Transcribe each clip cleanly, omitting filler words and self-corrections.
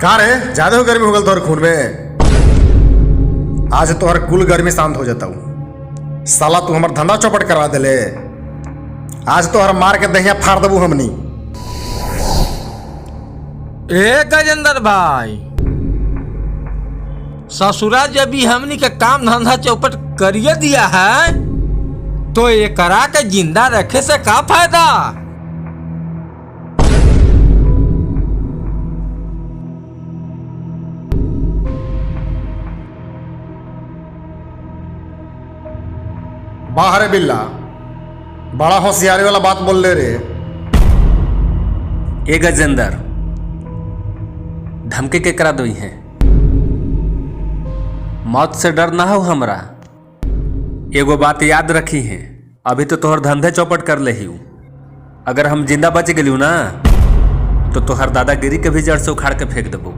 का रे ज्यादा हो गर्मी हो गल तोहर खून में। आज तोहर कुल गर्मी शांत हो जाता हूँ। साला तू हमार धंधा चौपट करवा देले। आज तोहर मार के दहिया फाड़ देबू हमनी। ए गजेंद्र भाई, ससुरा जब भी हमनी के काम धंधा चौपट करिए दिया है तो एकरा के जिंदा रखे से का फायदा। बाहर बिल्ला, बड़ा होशियारी वाला बात बोल ले रे। ए गजेंद्र, धमकी के करा दोई है। मौत से डर ना हो हमरा। एगो बात याद रखी है, अभी तो तोहर धंधे चौपट कर ले हूँ। अगर हम जिंदा बच गलू ना तो तोहर दादागिरी के भी जड़ से उखाड़ के फेंक देबो।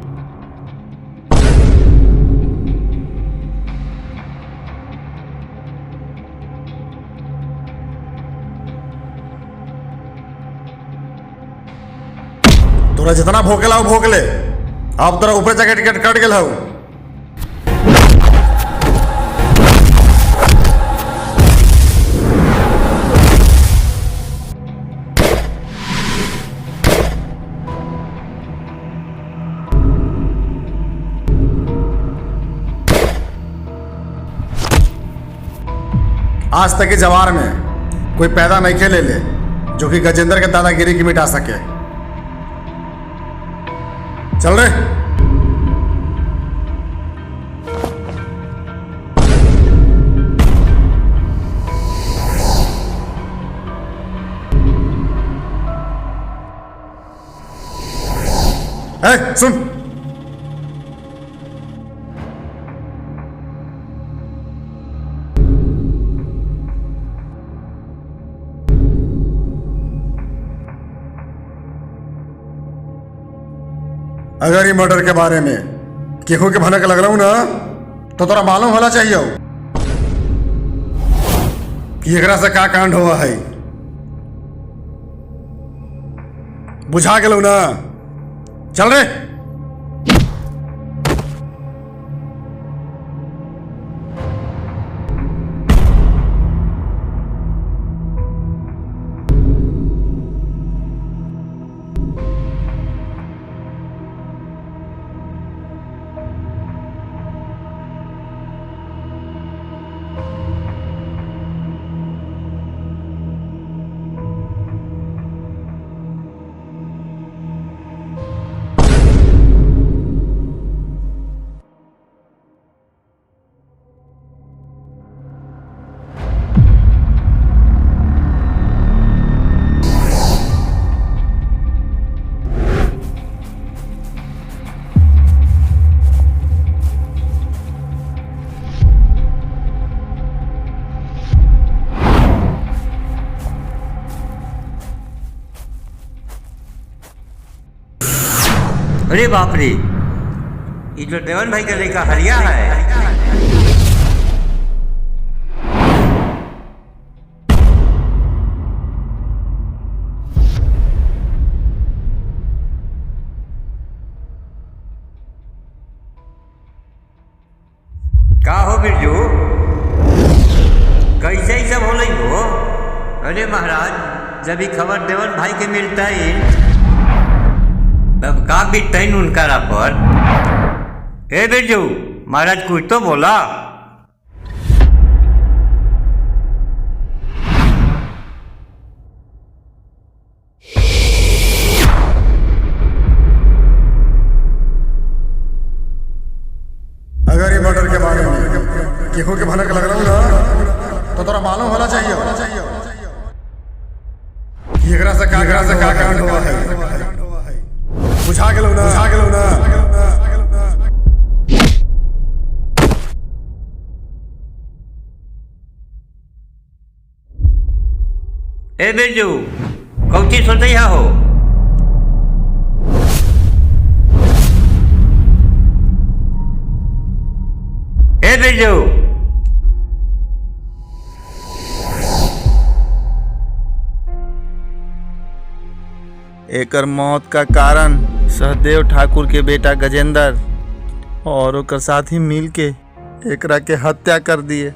तोरा जितना भोकेला हो भोक ले। अब तोरा ऊपर जाके टिकट कट गेल हो। आज तक के जवार में कोई पैदा नहीं खेले ले जो कि गजेंद्र के दादागिरी की मिटा सके। चल रे। सुन, अगर ये मर्डर के बारे में केहू के भनक लग रहा हूं ना तो तोरा मालूम होना चाहिए कि एकरा से का कांड हुआ है। बुझा गेलू ना। चल रे। अरे बाप रे, ये जो देवन भाई का लड़का हरिया है। बिरजू, कैसे ही सब होलई हो? अरे महाराज, जब ही खबर देवन भाई के मिलता ही तब का बीतता उनका पर। हे बिरजू, महाराज कुछ तो बोला। अगर ये मर्डर के बारे में केहू के भनक लग रहा हूँ ना, तो तोरा मालूम होना चाहिए कि एकरा से का कांड हुआ है। बुझा गेलौ ना। ए बिरजू, कौची सोचई हो? ए बिरजू, एकर मौत का कारण सहदेव ठाकुर के बेटा गजेंद्र और ओकर साथी मिल के एकरा के हत्या कर दिए।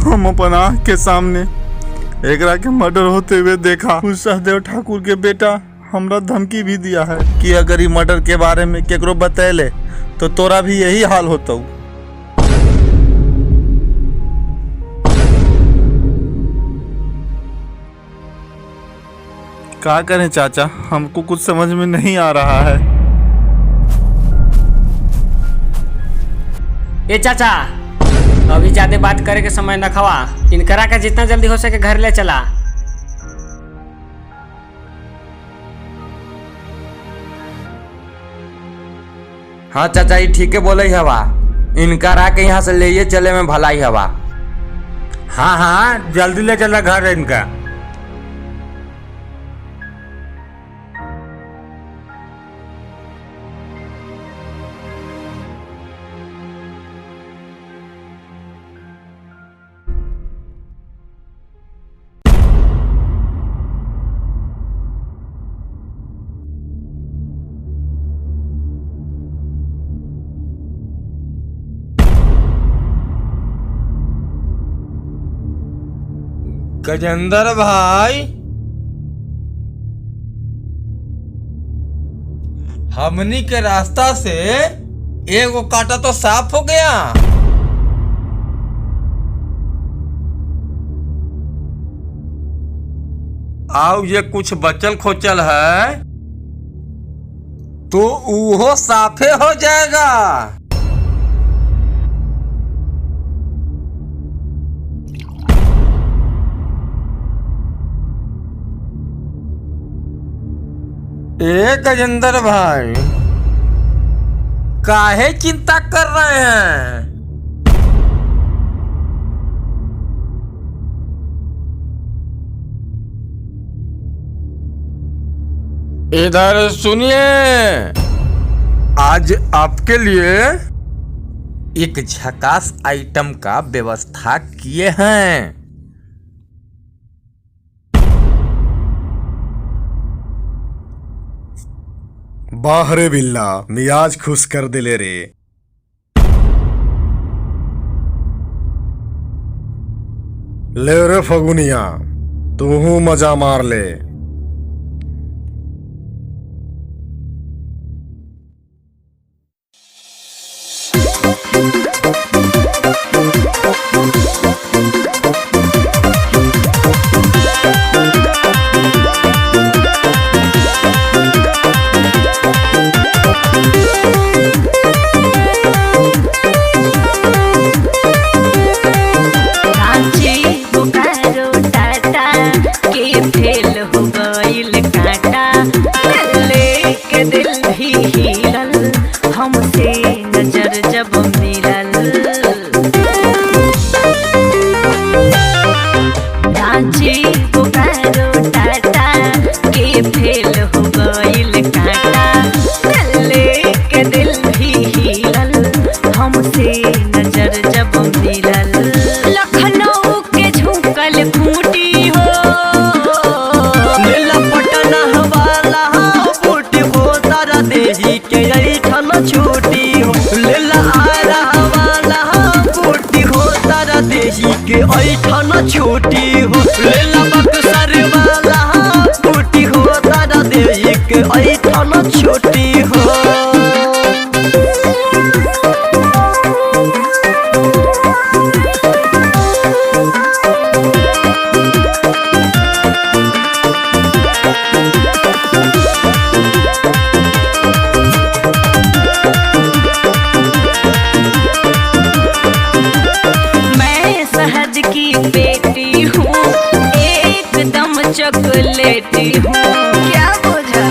हम अपन आँख के सामने एकरा के मर्डर होते हुए देखा। उस सहदेव ठाकुर के बेटा हमरा धमकी भी दिया है कि अगर ये मर्डर के बारे में केकरो बतैले तो तोरा भी यही हाल होता। क्या करें चाचा, हमको कुछ समझ में नहीं आ रहा है। ए चाचा, अभी ज्यादा बात करे के समय न खवा। इनकरा का जितना जल्दी हो सके घर ले चला। हाँ चाचा, ये ठीक है बोले हवा। इनकरा के यहाँ से ले चले में भलाई हवा। हाँ, जल्दी ले चला घर इनका। गजेंद्र भाई, हमनी के रास्ता से एगो कांटा तो साफ हो गया। आओ ये कुछ बचल खोचल है तो वो साफे हो जाएगा। ए गजेंद्र भाई, काहे चिंता कर रहे हैं? इधर सुनिए, आज आपके लिए एक झकास आइटम का व्यवस्था किए हैं। बाहरे बिल्ला, मियाज खुश कर दिले रे। ले रे फगुनिया, तू मजा मार ले। हमसे नजर जब मिलल, रांची बोकारो टाटा के फेल हो गइल काटा, लेके दिल भी हिलल हमसे नजर जब मिलल। लखनऊ के झुकल खूंटी हो, पटना वाला बूटी हो, तारा देही के छूटी हो, लेला आरा वाला बूटी हो, ऐठन छुट्टी हो लेला बक्सर वाला बूटी हो तारा देही के ऐठन छुट्टी हो। चॉकलेटी हूँ क्या बोझा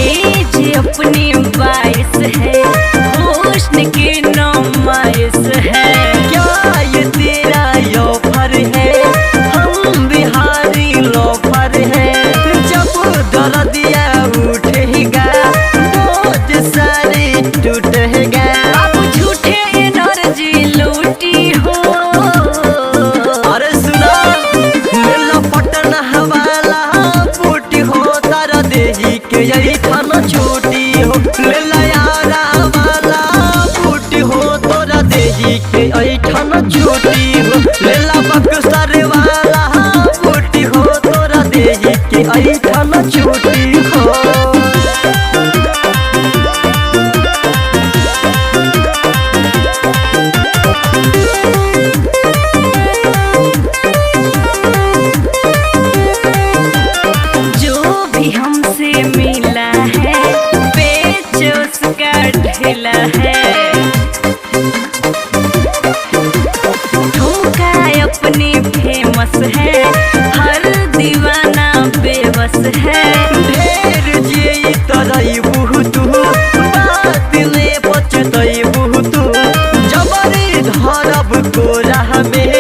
एज अपनी 22 है हुस्न की नुमाइश है क्या ये तेरा ऑफर है हम बिहारी लोफर है जब दर्दिया उठेगा रोज सारी टूटेगा आप झूठे एनर्जी लूटी हो। अरे सुना पटना वाला बूटी हो तारा देही के ऐठन छुट्टी हो लेला यारा वाला बूटी हो तोरा देही के ऐठन छुट्टी हो लेला बक्सर वाला बूटी हो तोरा देही के ऐठन छुट्टी हो। हमसे मिला है बेचो उसका ढीला है ठुमका अपनी फेमस है हर दीवाना बेबस है ढेर जे तरई बुहतू बात ले पछतई बुहतू जबरी धरब को राह में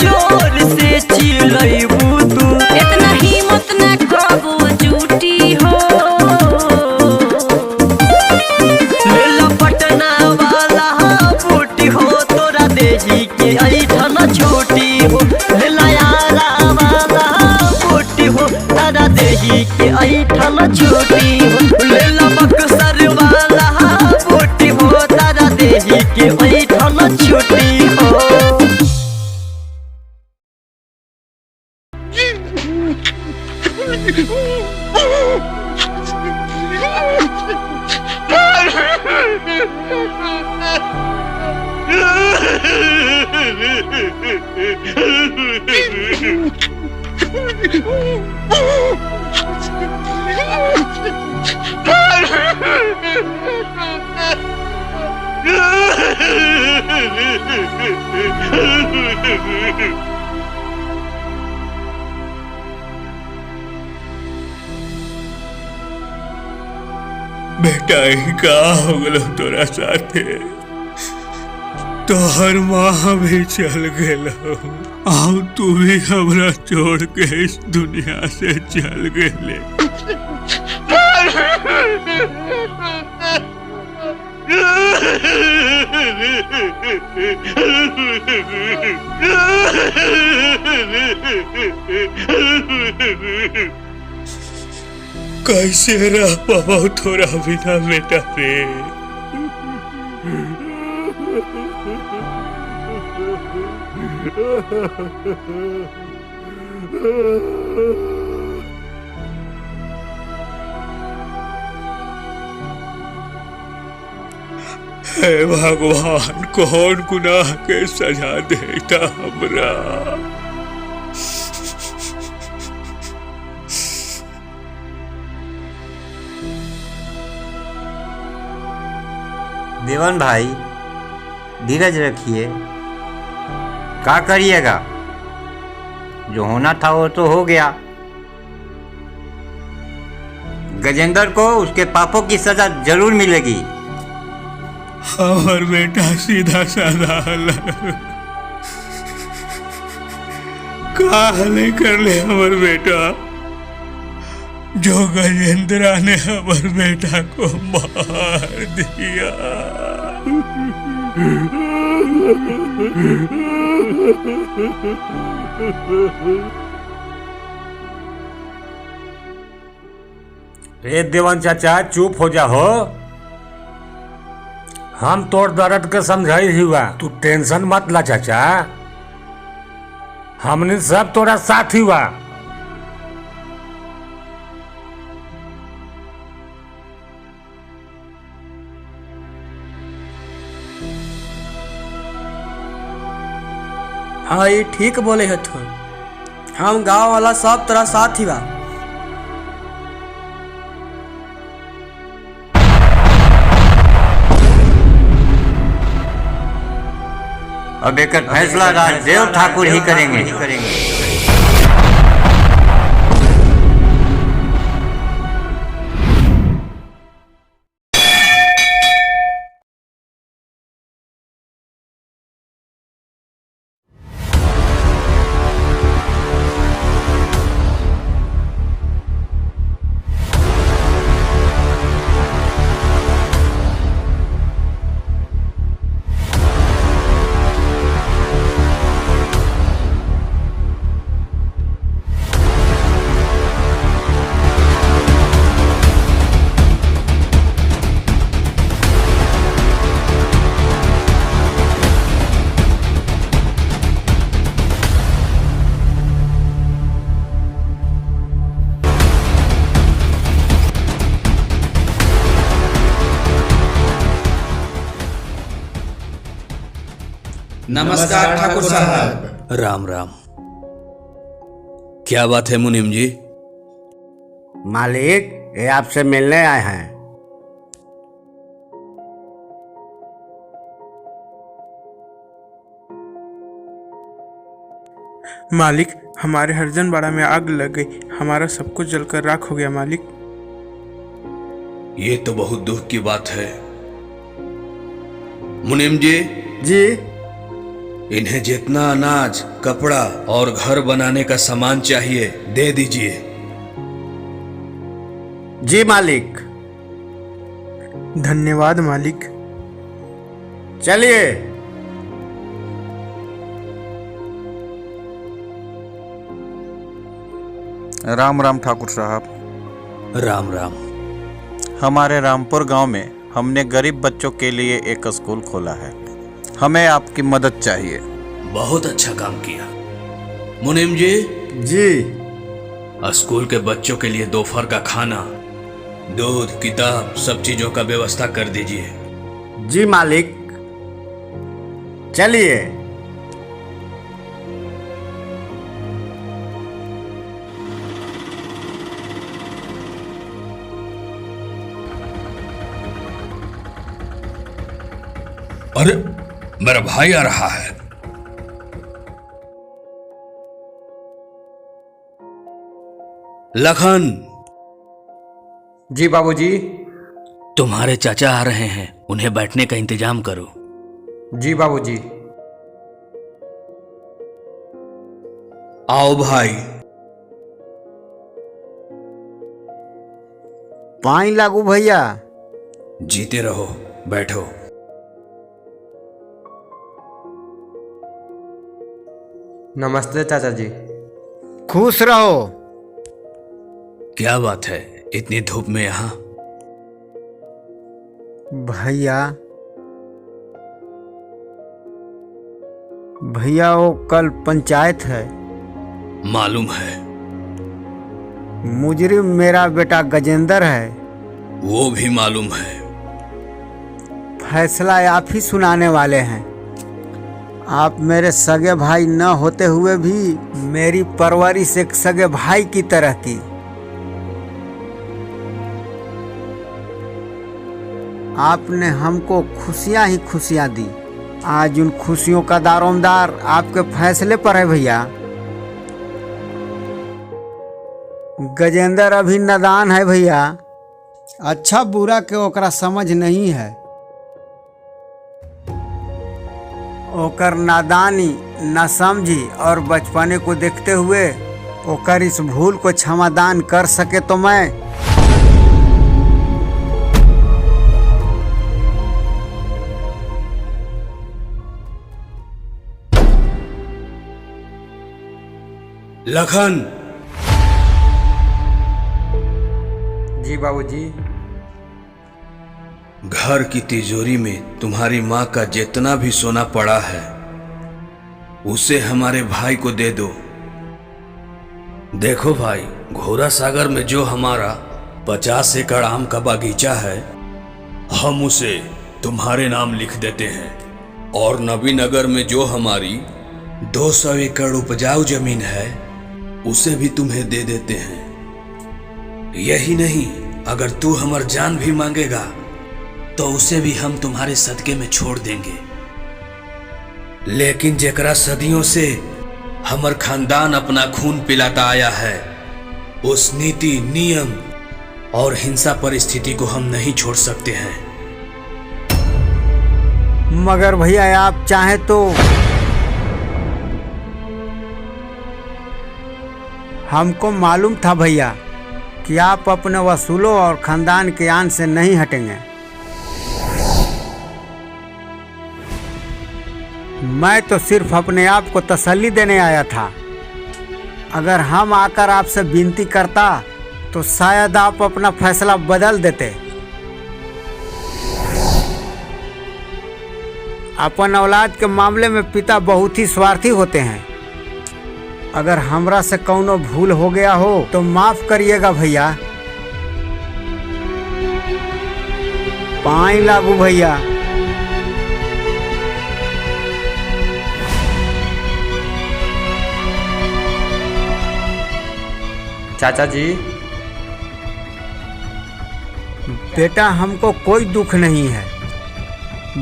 जोर से चिलई बुतू इतना हिम्मत ना कबो झूठी हो। लेला पटना वाला बूटी हो तोरा देही के ऐठन छुट्टी हो लेला यारा वाला बूटी हो तारा देही के ऐठन छुट्टी हो लेला बक्सर वाला बूटी हो तारा देही के ऐठन छुट्टी हो। बेटा ही का हो गलो तोरा साथे तोहर माँ भी चल गेल आउ तू भी हमरा छोड़ के इस दुनिया से चल गेले। कैसे रह पाओ थोड़ा बिना बेटा रे। हे भगवान कौन गुनाह के सजा देता हमरा। देवन भाई धीरज रखिए, क्या करिएगा, जो होना था वो तो हो गया। गजेंद्र को उसके पापों की सजा जरूर मिलेगी। और बेटा सीधा साधा काले कर ले हमर बेटा, जो गजेंद्रा ने हमर बेटा को मार दिया। रे देवन चाचा चुप हो जा हो। हम तोर दर्द के समझाई हुआ, तू टेंशन मत ला चाचा, हमने सब तोरा साथ हुआ। हाँ ये ठीक बोले है तू, हम गांव वाला सब तरह साथ ही बा। अब एक फैसला राजदेव ठाकुर ही करेंगे। नमस्कार ठाकुर साहब। राम राम। क्या बात है मुनीम जी? मालिक ये आपसे मिलने आए हैं। मालिक हमारे हरजन बाड़ा में आग लग गई, हमारा सब कुछ जलकर राख हो गया मालिक। ये तो बहुत दुख की बात है। मुनीम जी इन्हें जितना अनाज, कपड़ा और घर बनाने का सामान चाहिए दे दीजिए। जी मालिक। धन्यवाद मालिक। चलिए। राम राम ठाकुर साहब। राम राम। हमारे रामपुर गांव में हमने गरीब बच्चों के लिए एक स्कूल खोला है, हमें आपकी मदद चाहिए। बहुत अच्छा काम किया मुनीम जी। स्कूल के बच्चों के लिए दोपहर का खाना, दूध, किताब, सब चीजों का व्यवस्था कर दीजिए। जी मालिक। चलिए। अरे मेरा भाई आ रहा है। लखन। जी बाबूजी। तुम्हारे चाचा आ रहे हैं, उन्हें बैठने का इंतजाम करो। जी बाबूजी। आओ भाई। पानी लागू भैया। जीते रहो, बैठो। नमस्ते चाचा जी। खुश रहो। क्या बात है इतनी धूप में यहाँ? भैया वो कल पंचायत है। मालूम है। मुजरिम मेरा बेटा गजेंद्र है। वो भी मालूम है। फैसला आप ही सुनाने वाले हैं। आप मेरे सगे भाई न होते हुए भी मेरी परवरिश एक सगे भाई की तरह की। आपने हमको खुशियां ही खुशियां दी। आज उन खुशियों का दारोमदार आपके फैसले पर है भैया। गजेंद्र अभी नादान है भैया। अच्छा बुरा के ओकरा समझ नहीं है। ओकर नादानी, नासमझी और बचपने को देखते हुए ओकर इस भूल को क्षमादान कर सके तो मैं लखन। जी बाबूजी। घर की तिजोरी में तुम्हारी माँ का जितना भी सोना पड़ा है उसे हमारे भाई को दे दो। देखो भाई, घोड़ा सागर में जो हमारा 50 एकड़ आम का बागीचा है हम उसे तुम्हारे नाम लिख देते हैं, और नबीनगर में जो हमारी 200 एकड़ उपजाऊ जमीन है उसे भी तुम्हें दे देते हैं। यही नहीं, अगर तू हमार जान भी मांगेगा तो उसे भी हम तुम्हारे सदके में छोड़ देंगे। लेकिन जेकरा सदियों से हमार खानदान अपना खून पिलाता आया है, उस नीति, नियम और हिंसा परिस्थिति को हम नहीं छोड़ सकते हैं। मगर भैया आप चाहें तो हमको मालूम था भैया कि आप अपने वसूलों और खानदान के आन से नहीं हटेंगे। मैं तो सिर्फ अपने आप को तसल्ली देने आया था। अगर हम आकर आपसे विनती करता तो शायद आप अपना फैसला बदल देते। अपन औलाद के मामले में पिता बहुत ही स्वार्थी होते हैं। अगर हमरा से कौनो भूल हो गया हो तो माफ करिएगा भैया। पाई लागू भैया। चाचा जी, बेटा हमको कोई दुख नहीं है,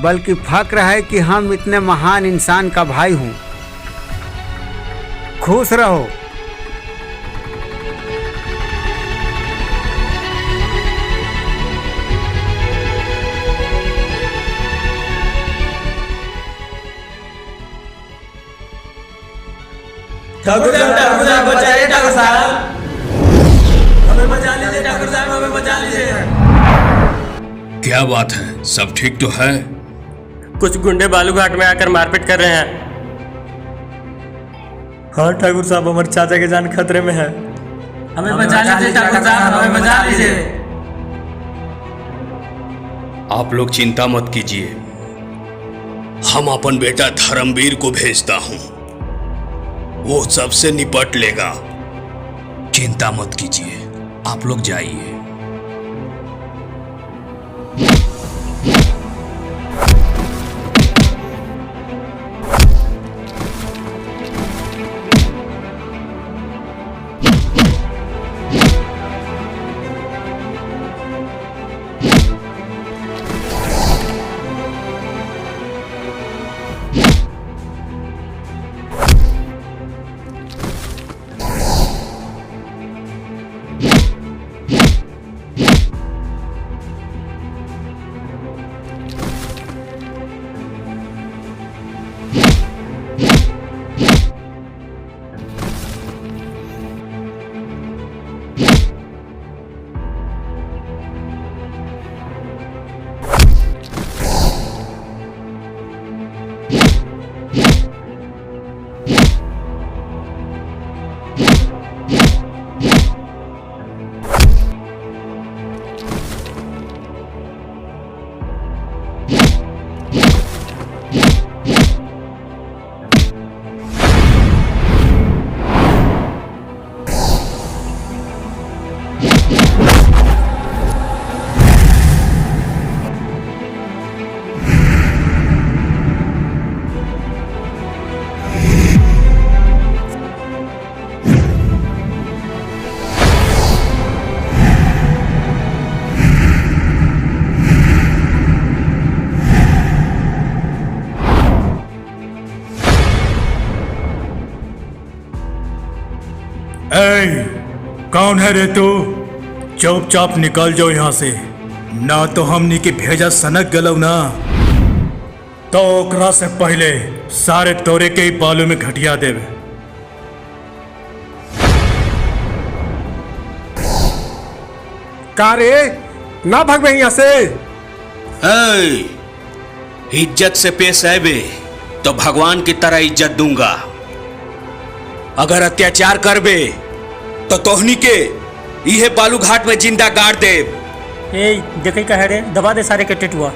बल्कि फक्र है कि हम इतने महान इंसान का भाई हूँ। खुश रहो। ठाकुर साहब बचाइए, ठाकुर साहब हमें बचा लीजिए, ठाकुर साहब हमें बचा लीजिए। क्या बात है, सब ठीक तो है? कुछ गुंडे बालूघाट में आकर मारपीट कर रहे हैं। हाँ ठाकुर साहब, हमारे चाचा की जान खतरे में है। हमें बचा लीजिए ठाकुर साहब, हमें बचा लीजिए। आप लोग चिंता मत कीजिए, हम अपन बेटा धर्मवीर को भेजता हूं, वो सबसे निपट लेगा। चिंता मत कीजिए, आप लोग जाइए। कौन है रे तू? चुपचाप निकल जाओ यहाँ से, ना तो हमनी के भेजा सनक गलव ना तो ओकरा से पहले सारे तोरे के ही बालू में घटिया देवे। का रे, ना भागवे यहाँ से। इज्जत से पेश आवे तो भगवान की तरह इज्जत दूंगा। अगर अत्याचार करबे तो तोहनी के इहे बालूघाट में जिंदा गाड़ दे। ए देखे का है रे, दबा दे सारे के टेटुआ।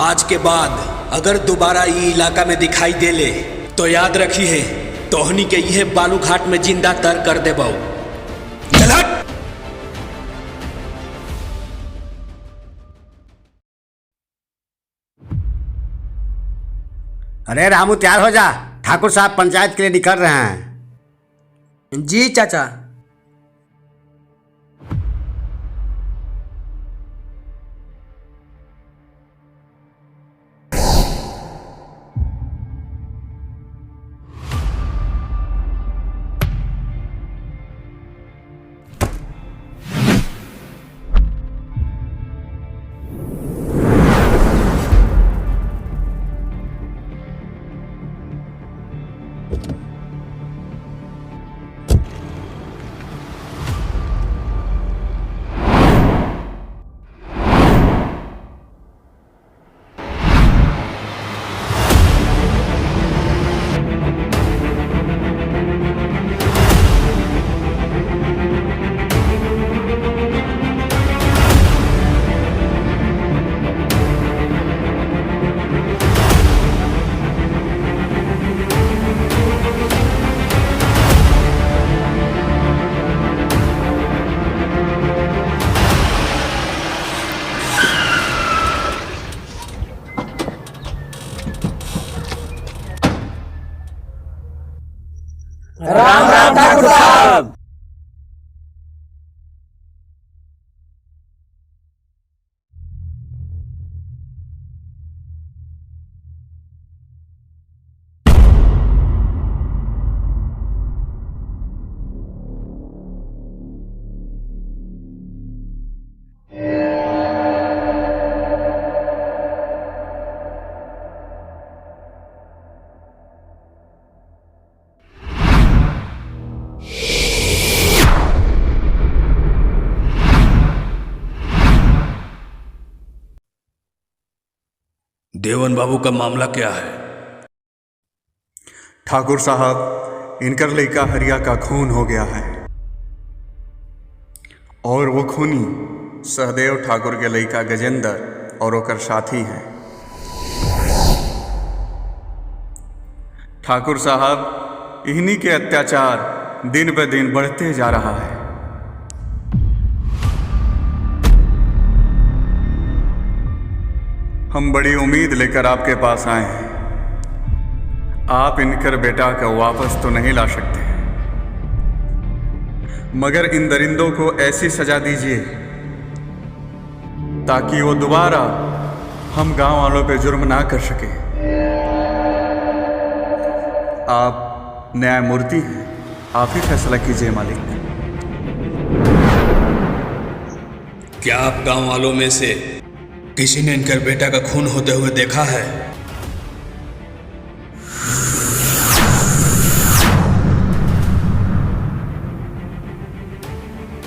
आज के बाद अगर दोबारा ये इलाका में दिखाई दे ले तो याद रखिए तोहनी के यह बालू घाट में जिंदा तर कर दे बाऊ। अरे रामू तैयार हो जा, ठाकुर साहब पंचायत के लिए निकल रहे हैं। जी चाचा। राम राम ठाकुर साहब। देवन बाबू का मामला क्या है? ठाकुर साहब, इनकर लड़का हरिया का खून हो गया है और वो खूनी सहदेव ठाकुर के लड़का गजेंद्र और ओकर साथी हैं। ठाकुर साहब, इन्हीं के अत्याचार दिन ब दिन बढ़ते जा रहा है। हम बड़ी उम्मीद लेकर आपके पास आए हैं। आप इनकर बेटा को वापस तो नहीं ला सकते, मगर इन दरिंदों को ऐसी सजा दीजिए ताकि वो दोबारा हम गांव वालों पे जुर्म ना कर सके। आप न्यायमूर्ति हैं, आप ही फैसला कीजिए मालिक। क्या आप गांव वालों में से किसी ने इनकर बेटा का खून होते हुए देखा है?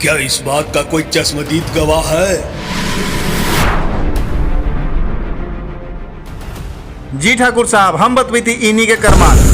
क्या इस बात का कोई चश्मदीद गवाह है? जी ठाकुर साहब, हम बतवी थी इन्हीं के करमान।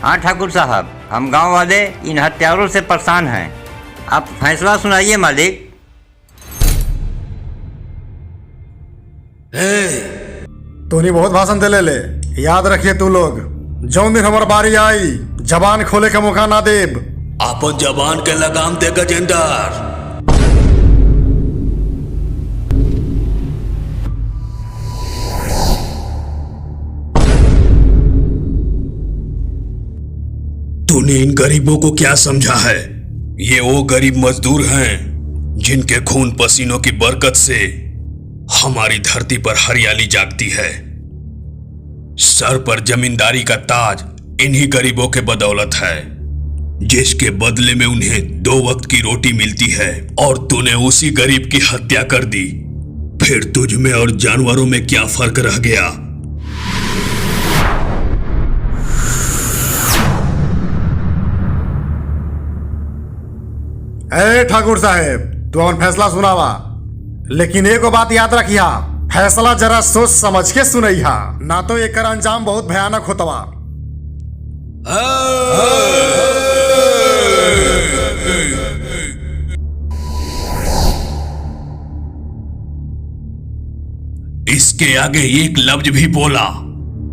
हाँ ठाकुर साहब, हम गांव वाले इन हत्यारों से परेशान हैं। आप फैसला सुनाइए मालिक। तूने बहुत भाषण दे ले। याद रखिए तू लोग, जौन दिन हमार बारी आई जबान खोले का मौका ना देब। आपन जबान के लगाम दे गजेंद्र। तूने इन गरीबों को क्या समझा है? ये वो गरीब मजदूर हैं जिनके खून पसीनों की बरकत से हमारी धरती पर हरियाली जागती है। सर पर जमींदारी का ताज इन्हीं गरीबों के बदौलत है, जिसके बदले में उन्हें 2 वक्त की रोटी मिलती है। और तूने उसी गरीब की हत्या कर दी, फिर तुझ में और जानवरों में क्या फर्क रह गया? ए ठाकुर साहेब, तू अपन फैसला सुनावा, लेकिन एगो बात याद रखिया, फैसला जरा सोच समझ के सुनैहा, ना तो एकर अंजाम बहुत भयानक होतवा। इसके आगे एक लफ्ज भी बोला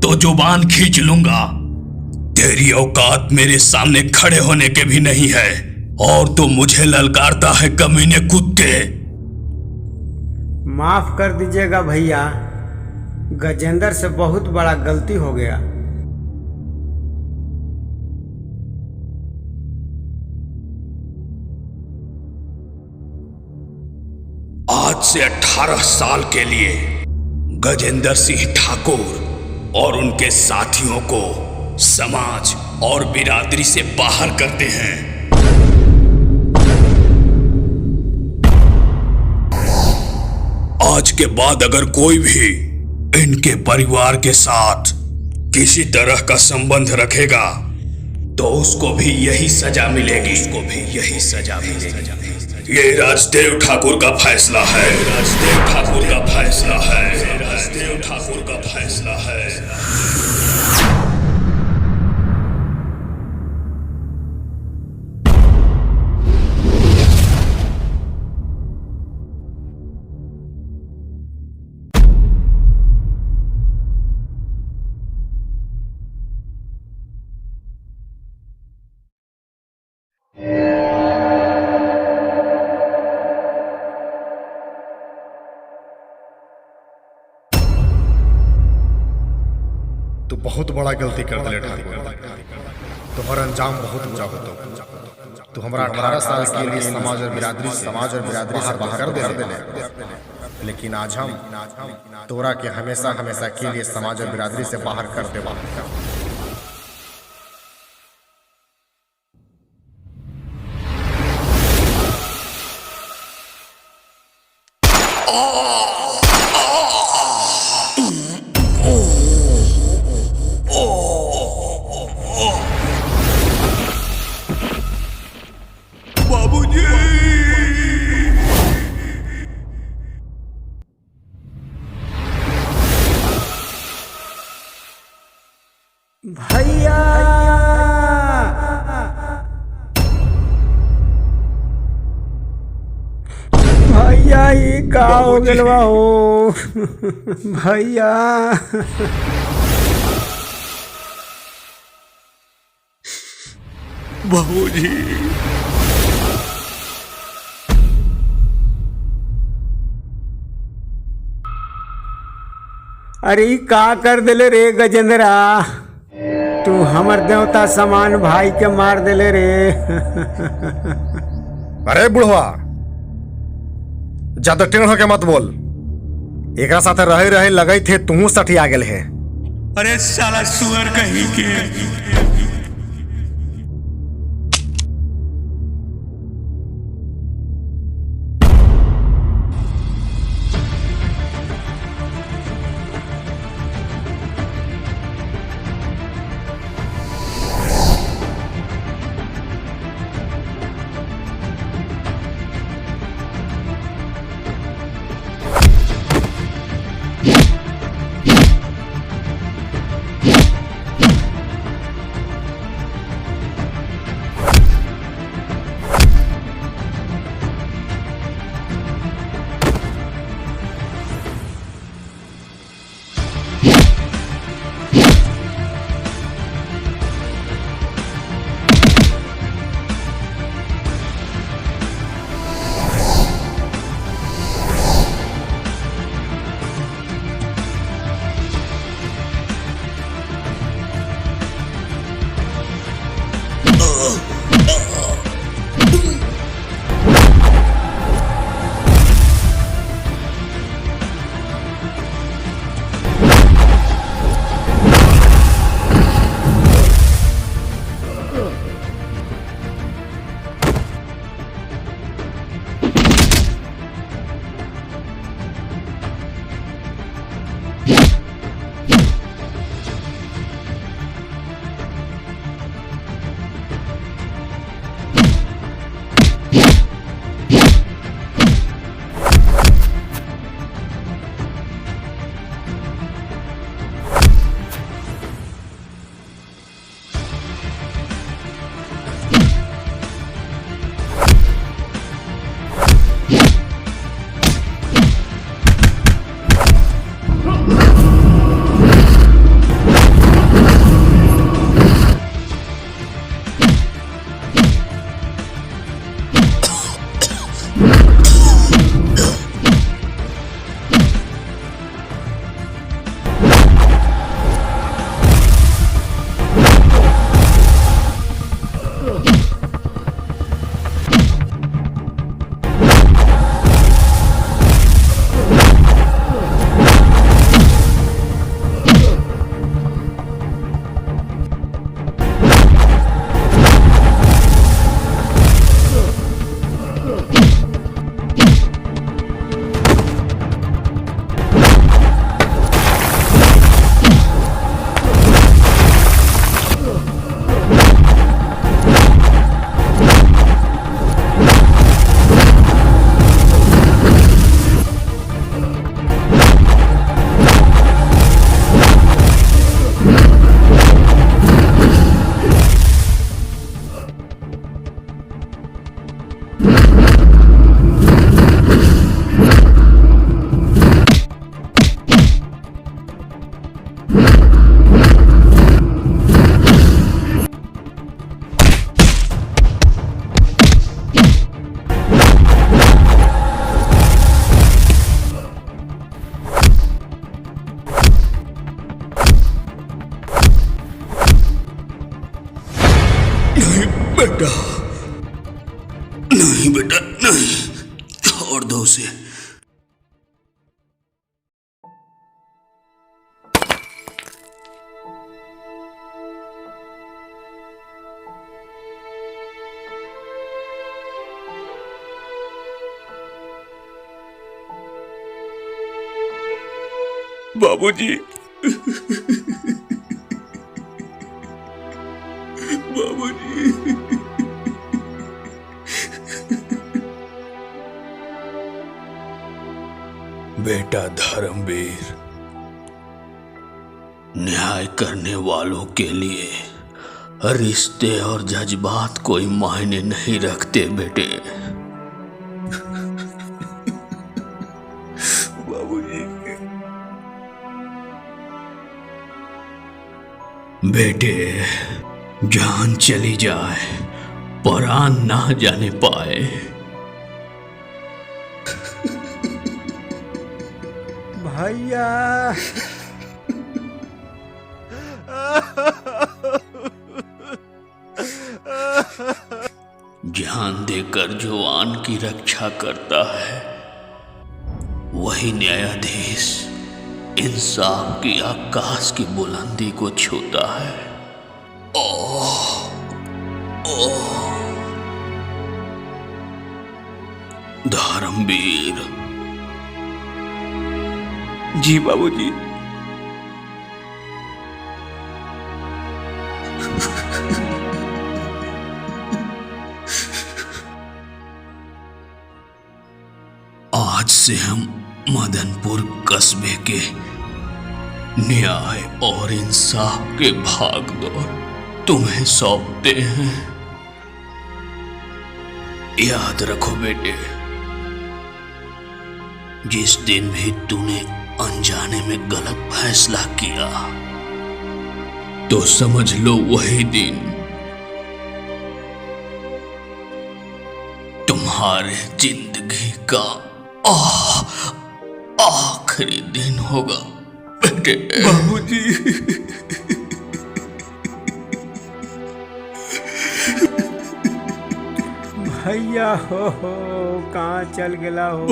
तो जुबान खींच लूंगा। तेरी औकात मेरे सामने खड़े होने के भी नहीं है, और तो मुझे ललकारता है कमीने कुत्ते। माफ कर दीजिएगा भैया, गजेंद्र से बहुत बड़ा गलती हो गया। आज से 18 साल के लिए गजेंद्र सिंह ठाकुर और उनके साथियों को समाज और बिरादरी से बाहर करते हैं। आज के बाद अगर कोई भी इनके परिवार के साथ किसी तरह का संबंध रखेगा तो उसको भी यही सजा मिलेगी, उसको भी यही सजा मिलेगी। ये राजदेव ठाकुर का फैसला है, राजदेव ठाकुर का फैसला है, राजदेव ठाकुर का फैसला है। तू बहुत बड़ा गलती कर दिले ठाकुर, तुम्हारा अंजाम बहुत बुरा होता। तू हमारा 18 साल के लिए समाज और बिरादरी से बाहर कर दे, लेकिन आज हम तोरा के हमेशा हमेशा के लिए समाज और बिरादरी से बाहर कर देवा। भैया भैया ये का हो गलवा हो भैया। बाबूजी, अरे का कर दिले रे गजेंद्रा, तू हमर देवता समान भाई के मार दिले रे। अरे बुढ़वा, ज्यादा टेढ़ होके मत बोल, एकरा साथे रहे रहे लगे थे तू सठी आ गेल है। अरे साला सुअर कहीं के। बेटा नहीं, बेटा नहीं, छोड़ दो उसे। बाबूजी, बाबूजी, बेटा धर्मवीर, न्याय करने वालों के लिए रिश्ते और जज्बात कोई मायने नहीं रखते बेटे। बाबूजी, बेटे जान चली जाए प्राण ना जाने पाए। भैया जान देकर जो आन की रक्षा करता है वही न्यायाधीश इंसाफ की आकाश की बुलंदी को छूता है। ओह, ओह, धर्मवीर। जी बाबूजी। आज से हम मदनपुर कस्बे के न्याय और इंसाफ के भागदौड़ तुम्हें सौंपते हैं। याद रखो बेटे, जिस दिन भी तूने अनजाने में गलत फैसला किया तो समझ लो वही दिन तुम्हारे जिंदगी का आखिरी दिन होगा बेटे। बाबूजी। भैया हो कहाँ चल गया हो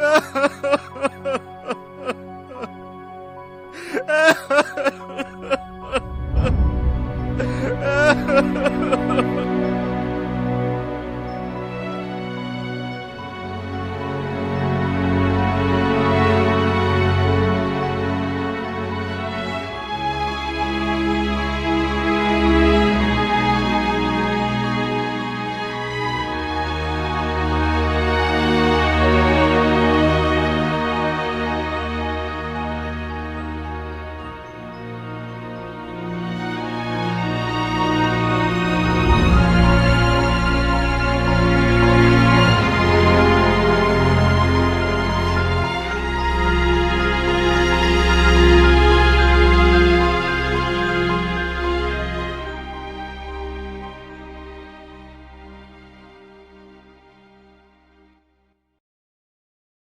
Ha ha ha ha!